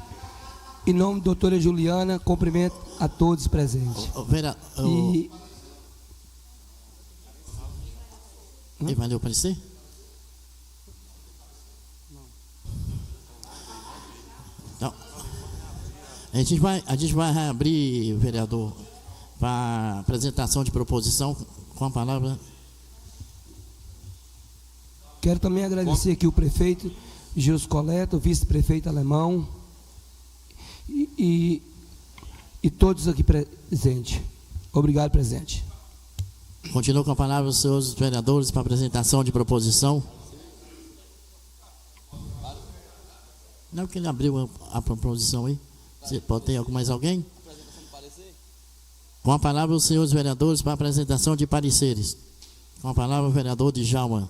Speaker 9: Em nome da doutora Juliana, cumprimento a todos presentes.
Speaker 1: E valeu o parecer? Então, a gente vai reabrir, vereador, para apresentação de proposição com a palavra.
Speaker 9: Quero também agradecer aqui o prefeito Gilson Coleta, o vice-prefeito Alemão e todos aqui presentes. Obrigado, presidente.
Speaker 1: Continuo com a palavra os senhores vereadores para apresentação de proposição. Não, que ele abriu a proposição aí. Pode ter mais alguém? Com a palavra os senhores vereadores para apresentação de pareceres. Com a palavra o vereador Djalma.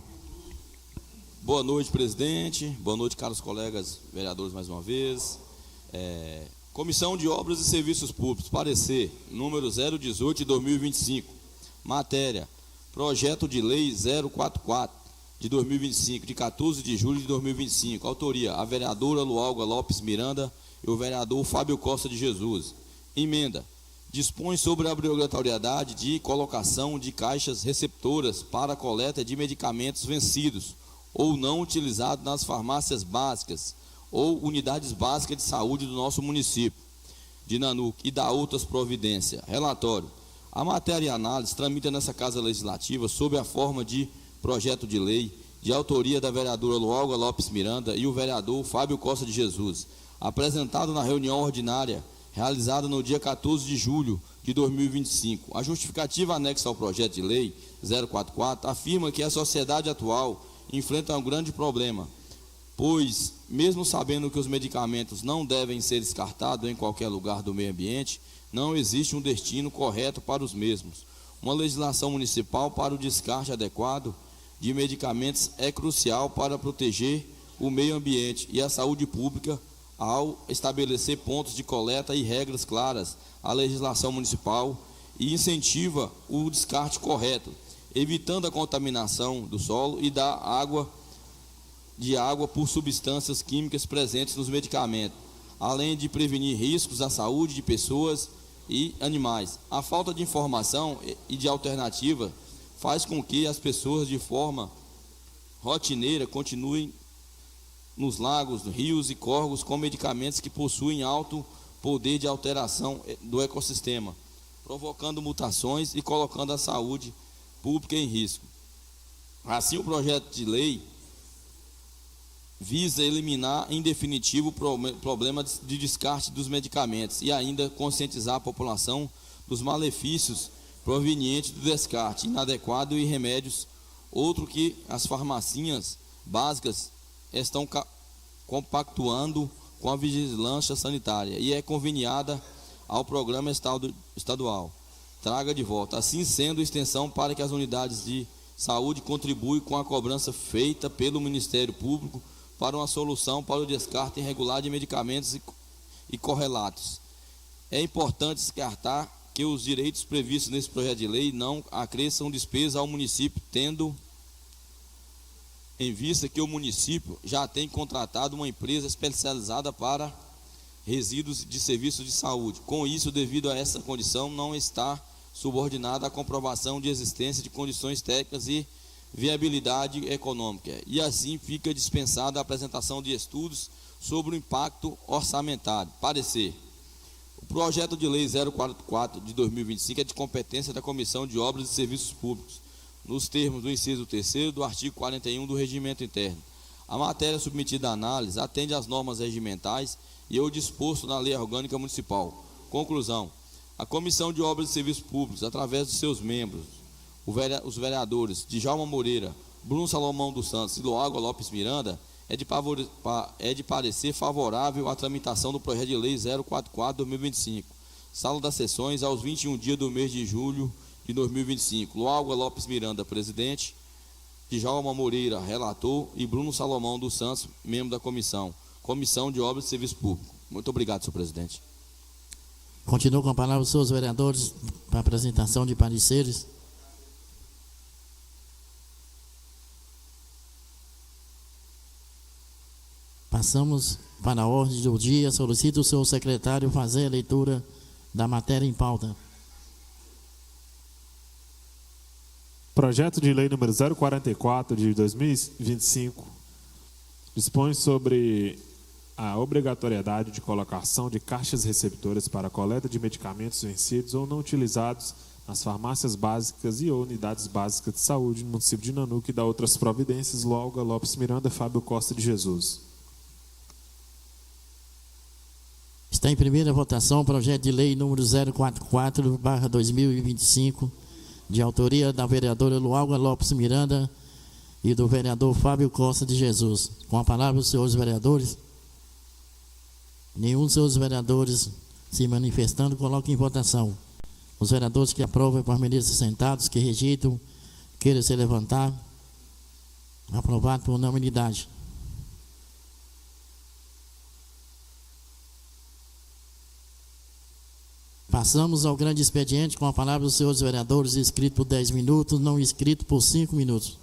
Speaker 6: Boa noite, presidente. Boa noite, caros colegas vereadores, mais uma vez. Comissão de Obras e Serviços Públicos, parecer número 018 de 2025. Matéria, projeto de lei 044 de 2025, de 14 de julho de 2025. Autoria, a vereadora Lualga Lopes Miranda e o vereador Fábio Costa de Jesus. Emenda, dispõe sobre a obrigatoriedade de colocação de caixas receptoras para a coleta de medicamentos vencidos ou não utilizados nas farmácias básicas ou unidades básicas de saúde do nosso município de Nanuque e da outras providências. Relatório. A matéria em análise tramita nessa Casa Legislativa sob a forma de projeto de lei de autoria da vereadora Lualga Lopes Miranda e o vereador Fábio Costa de Jesus, apresentado na reunião ordinária realizada no dia 14 de julho de 2025. A justificativa anexa ao projeto de lei 044 afirma que a sociedade atual enfrenta um grande problema, pois, mesmo sabendo que os medicamentos não devem ser descartados em qualquer lugar do meio ambiente, não existe um destino correto para os mesmos. Uma legislação municipal para o descarte adequado de medicamentos é crucial para proteger o meio ambiente e a saúde pública ao estabelecer pontos de coleta e regras claras. A legislação municipal e incentiva o descarte correto, evitando a contaminação do solo e da água por substâncias químicas presentes nos medicamentos, além de prevenir riscos à saúde de pessoas e animais. A falta de informação e de alternativa faz com que as pessoas, de forma rotineira, continuem nos lagos, rios e córregos com medicamentos que possuem alto poder de alteração do ecossistema, provocando mutações e colocando a saúde pública em risco. Assim, o projeto de lei visa eliminar em definitivo o problema de descarte dos medicamentos e ainda conscientizar a população dos malefícios provenientes do descarte inadequado e remédios, outro que as farmacinhas básicas estão compactuando com a vigilância sanitária e é conveniada ao programa estadual. Traga de volta, assim sendo extensão para que as unidades de saúde contribuem com a cobrança feita pelo Ministério Público para uma solução para o descarte irregular de medicamentos e correlatos. É importante descartar que os direitos previstos nesse projeto de lei não acresçam despesa ao município, tendo em vista que o município já tem contratado uma empresa especializada para resíduos de serviços de saúde. Com isso, devido a essa condição, não está subordinada à comprovação de existência de condições técnicas e viabilidade econômica, e assim fica dispensada a apresentação de estudos sobre o impacto orçamentário. Parecer. O projeto de lei 044 de 2025 é de competência da Comissão de Obras e Serviços Públicos, nos termos do inciso 3º do artigo 41 do Regimento Interno. A matéria submetida à análise atende às normas regimentais e ao disposto na Lei Orgânica Municipal. Conclusão. A Comissão de Obras e Serviços Públicos, através de seus membros, os vereadores Djalma Moreira, Bruno Salomão dos Santos e Loágua Lopes Miranda, é de parecer favorável à tramitação do projeto de lei 044/2025. Sala das sessões aos 21 dias do mês de julho de 2025. Loágua Lopes Miranda, presidente, Djalma Moreira, relator, e Bruno Salomão dos Santos, membro da comissão. Comissão de Obras e Serviço Público. Muito obrigado, senhor presidente.
Speaker 1: Continuo com a palavra os seus vereadores para a apresentação de pareceres. Passamos para a ordem do dia. Solicito o senhor secretário fazer a leitura da matéria em pauta.
Speaker 2: Projeto de lei número 044 de 2025 dispõe sobre a obrigatoriedade de colocação de caixas receptoras para a coleta de medicamentos vencidos ou não utilizados nas farmácias básicas e ou unidades básicas de saúde no município de Nanuque e da outras providências. Loágua Lopes Miranda, Fábio Costa de Jesus.
Speaker 1: Está em primeira votação o projeto de lei número 044/2025, de autoria da vereadora Loágua Lopes Miranda e do vereador Fábio Costa de Jesus. Com a palavra os senhores vereadores. Nenhum dos seus vereadores se manifestando, coloque em votação. Os vereadores que aprovam permaneçam sentados, que rejeitam, queiram se levantar. Aprovado por unanimidade. Passamos ao grande expediente, com a palavra dos senhores vereadores, inscrito por 10 minutos, não inscrito por 5 minutos.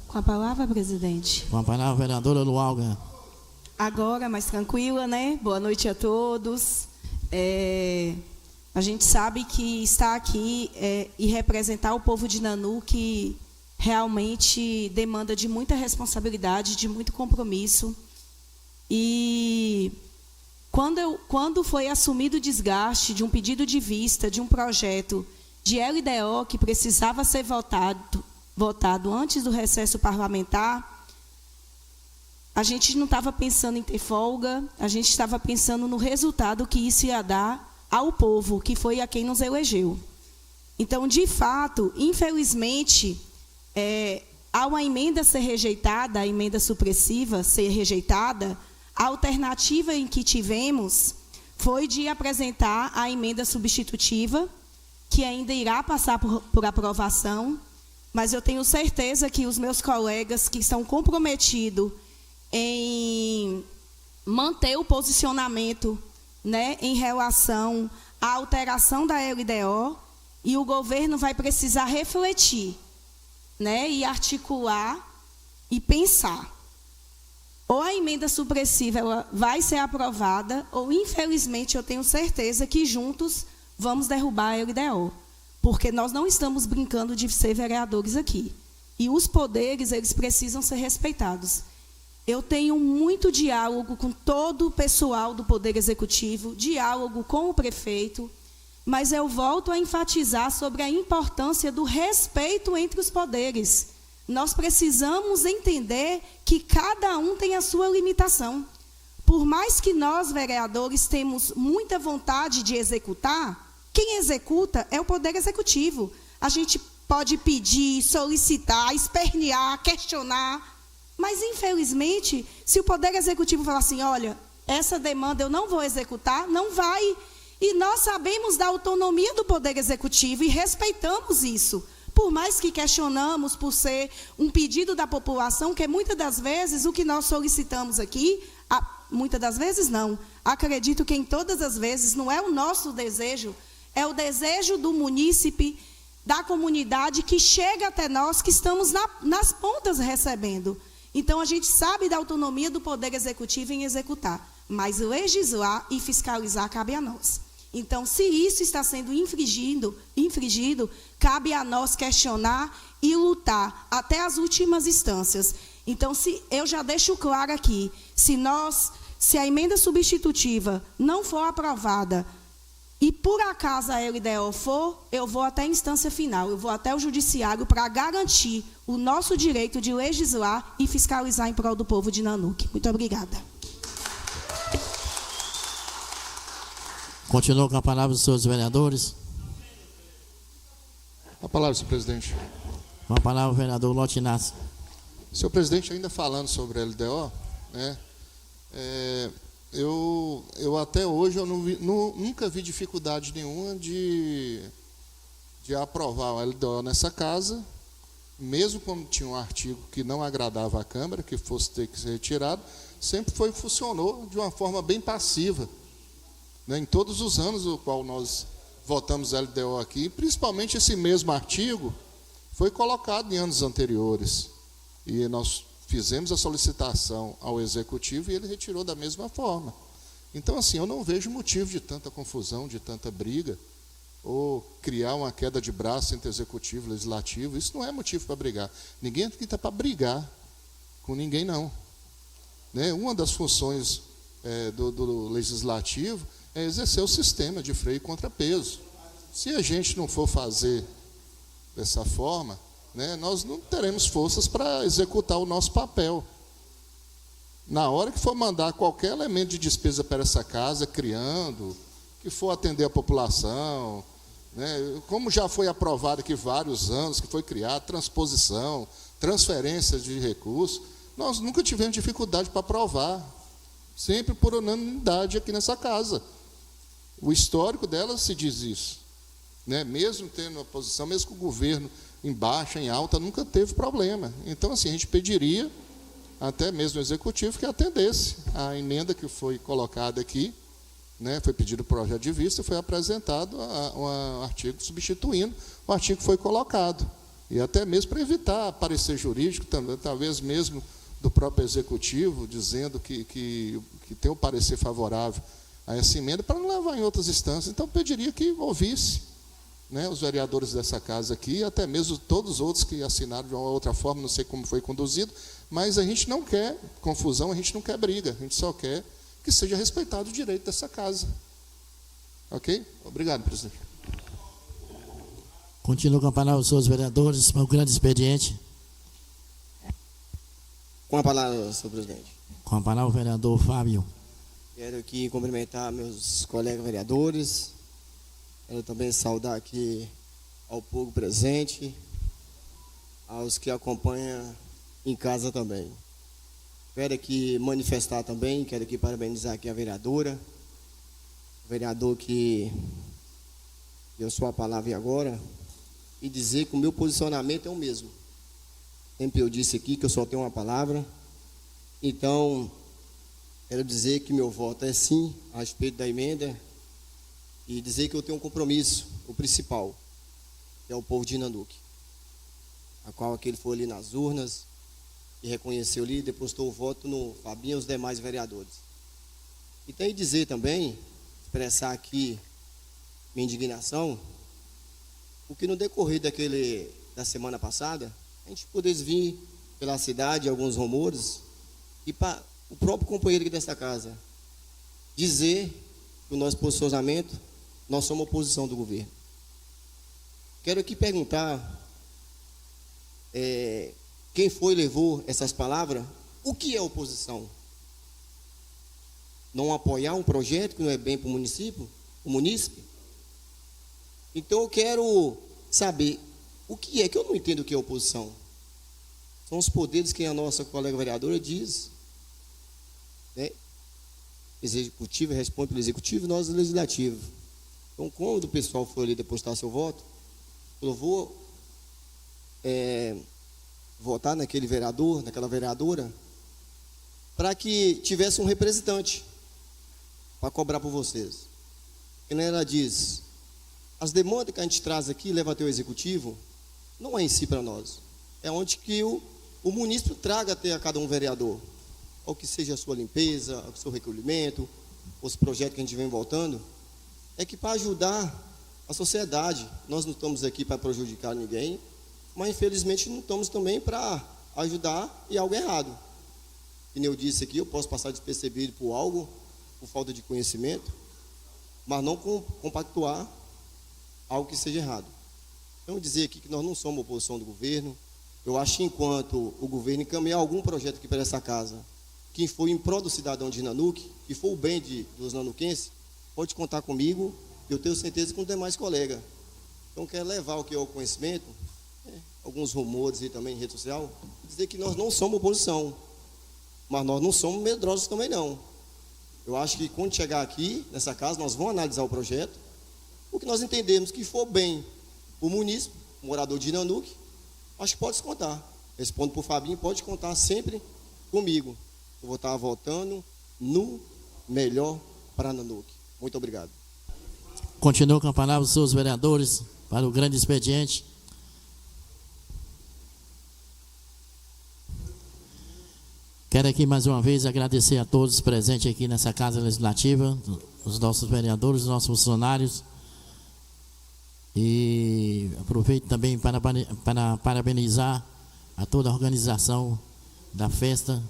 Speaker 4: Com a palavra, presidente.
Speaker 1: Com a palavra, vereadora Loágua.
Speaker 4: Agora, mais tranquila, né? Boa noite a todos. A gente sabe que estar aqui e representar o povo de Nanuque realmente demanda de muita responsabilidade, de muito compromisso. E quando foi assumido o desgaste de um pedido de vista, de um projeto de LDO que precisava ser votado antes do recesso parlamentar, a gente não estava pensando em ter folga, a gente estava pensando no resultado que isso ia dar ao povo, que foi a quem nos elegeu. Então, de fato, infelizmente, ao a emenda ser rejeitada, a emenda supressiva ser rejeitada, a alternativa em que tivemos foi de apresentar a emenda substitutiva, que ainda irá passar por aprovação, mas eu tenho certeza que os meus colegas que estão comprometidos em manter o posicionamento, né, em relação à alteração da LDO, e o governo vai precisar refletir, né, e articular e pensar. Ou a emenda supressiva ela vai ser aprovada, ou, infelizmente, eu tenho certeza que juntos vamos derrubar a LDO. Porque nós não estamos brincando de ser vereadores aqui. E os poderes, eles precisam ser respeitados. Eu tenho muito diálogo com todo o pessoal do Poder Executivo, diálogo com o prefeito, mas eu volto a enfatizar sobre a importância do respeito entre os poderes. Nós precisamos entender que cada um tem a sua limitação. Por mais que nós, vereadores, temos muita vontade de executar, quem executa é o Poder Executivo. A gente pode pedir, solicitar, espernear, questionar, mas, infelizmente, se o Poder Executivo falar assim, olha, essa demanda eu não vou executar, não vai. E nós sabemos da autonomia do Poder Executivo e respeitamos isso. Por mais que questionamos por ser um pedido da população, que muitas das vezes o que nós solicitamos aqui, muitas das vezes não, acredito que em todas as vezes não é o nosso desejo, é o desejo do munícipe, da comunidade que chega até nós, que estamos nas pontas recebendo. Então, a gente sabe da autonomia do Poder Executivo em executar, mas legislar e fiscalizar cabe a nós. Então, se isso está sendo infringido, cabe a nós questionar e lutar até as últimas instâncias. Então, eu já deixo claro aqui, se a emenda substitutiva não for aprovada e por acaso a LDO for, eu vou até a instância final, eu vou até o judiciário para garantir o nosso direito de legislar e fiscalizar em prol do povo de Nanuque. Muito obrigada.
Speaker 1: Continua com a palavra os senhores vereadores.
Speaker 5: A palavra, senhor presidente.
Speaker 1: Com a palavra o vereador Lote Inácio.
Speaker 5: Senhor presidente, ainda falando sobre a LDO, né, eu até hoje nunca vi dificuldade nenhuma de aprovar a LDO nessa casa, mesmo quando tinha um artigo que não agradava à Câmara, que fosse ter que ser retirado, sempre funcionou de uma forma bem passiva. Né, em todos os anos no qual nós votamos a LDO aqui, principalmente esse mesmo artigo, foi colocado em anos anteriores. E nós fizemos a solicitação ao Executivo e ele retirou da mesma forma. Então, assim, eu não vejo motivo de tanta confusão, de tanta briga, ou criar uma queda de braço entre Executivo e Legislativo. Isso não é motivo para brigar. Ninguém aqui está para brigar com ninguém, não. Né? Uma das funções do Legislativo é exercer o sistema de freio e contrapeso. Se a gente não for fazer dessa forma, né, nós não teremos forças para executar o nosso papel. Na hora que for mandar qualquer elemento de despesa para essa casa, criando, que for atender a população, né, como já foi aprovado aqui vários anos, que foi criado, transposição, transferência de recursos, nós nunca tivemos dificuldade para aprovar, sempre por unanimidade aqui nessa casa. O histórico dela se diz isso. Né? Mesmo tendo oposição, mesmo com o governo em baixa, em alta, nunca teve problema. Então, assim, a gente pediria, até mesmo o Executivo, que atendesse a emenda que foi colocada aqui, né? Foi pedido o projeto de vista, foi apresentado um artigo substituindo o artigo que foi colocado. E até mesmo para evitar parecer jurídico, também, talvez mesmo do próprio Executivo, dizendo que tem um parecer favorável a essa emenda, para não levar em outras instâncias. Então, pediria que ouvisse, né, os vereadores dessa casa aqui, até mesmo todos os outros que assinaram de uma outra forma, não sei como foi conduzido, mas a gente não quer confusão, a gente não quer briga, a gente só quer que seja respeitado o direito dessa casa. Ok? Obrigado, presidente.
Speaker 1: Continua com a palavra os senhores vereadores para o grande expediente.
Speaker 10: Com a palavra, senhor presidente.
Speaker 1: Com a palavra o vereador Fábio.
Speaker 10: Quero aqui cumprimentar meus colegas vereadores. Quero também saudar aqui ao povo presente, aos que acompanham em casa também. Quero aqui manifestar também, quero aqui parabenizar aqui a vereadora, o vereador que deu sua palavra agora, e dizer que o meu posicionamento é o mesmo. Sempre eu disse aqui que eu só tenho uma palavra, então quero dizer que meu voto é sim a respeito da emenda e dizer que eu tenho um compromisso, o principal, que é o povo de Nanuque, a qual aquele foi ali nas urnas e reconheceu ali e depositou o voto no Fabinho e os demais vereadores. E tem que dizer também, expressar aqui minha indignação, porque no decorrer da semana passada, a gente pôde vir pela cidade alguns rumores e para o próprio companheiro aqui desta casa dizer que o nosso posicionamento, nós somos oposição do governo. Quero aqui perguntar quem foi e levou essas palavras, o que é oposição? Não apoiar um projeto que não é bem para o município, o munícipe? Então eu quero saber o que é, que eu não entendo o que é oposição. São os poderes que a nossa colega vereadora diz, né? Executivo responde pelo executivo, nós legislativo. Então, quando o pessoal for ali depositar seu voto, eu vou votar naquele vereador, naquela vereadora, para que tivesse um representante para cobrar por vocês. E ela diz, as demandas que a gente traz aqui, leva até o executivo, não é em si para nós. É onde que o município traga até a cada um vereador. Ou que seja a sua limpeza, o seu recolhimento, os projetos que a gente vem voltando, é que para ajudar a sociedade. Nós não estamos aqui para prejudicar ninguém, mas infelizmente não estamos também para ajudar em algo errado. Como eu disse aqui, eu posso passar despercebido por algo, por falta de conhecimento, mas não compactuar algo que seja errado. Então, dizer aqui que nós não somos oposição do governo. Eu acho que enquanto o governo encaminhar algum projeto aqui para essa casa, que for em prol do cidadão de Nanuque, que for o bem dos nanuquenses, pode contar comigo, eu tenho certeza com os demais colegas. Então, quero levar o que é o conhecimento, alguns rumores aí também em rede social, dizer que nós não somos oposição, mas nós não somos medrosos também não. Eu acho que quando chegar aqui, nessa casa, nós vamos analisar o projeto, o que nós entendemos que for bem o munícipe, o morador de Nanuque, acho que pode se contar. Respondo para o Fabinho, pode contar sempre comigo. Eu vou estar votando no melhor para Nanuque. Muito obrigado.
Speaker 1: Continuo com a palavra os seus vereadores para o grande expediente. Quero aqui mais uma vez agradecer a todos presentes aqui nessa Casa Legislativa, os nossos vereadores, os nossos funcionários. E aproveito também para parabenizar a toda a organização da festa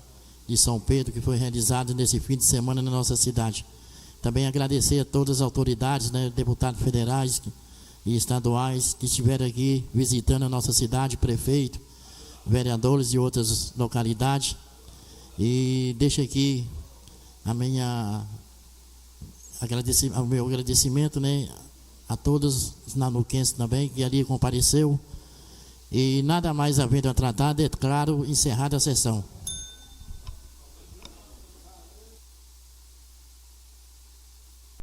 Speaker 1: de São Pedro, que foi realizada nesse fim de semana na nossa cidade. Também agradecer a todas as autoridades, né, deputados federais e estaduais que estiveram aqui visitando a nossa cidade, prefeito, vereadores de outras localidades. E deixo aqui o meu agradecimento, né, a todos os nanuquenses também que ali compareceu. E nada mais havendo a tratar, declaro encerrada a sessão.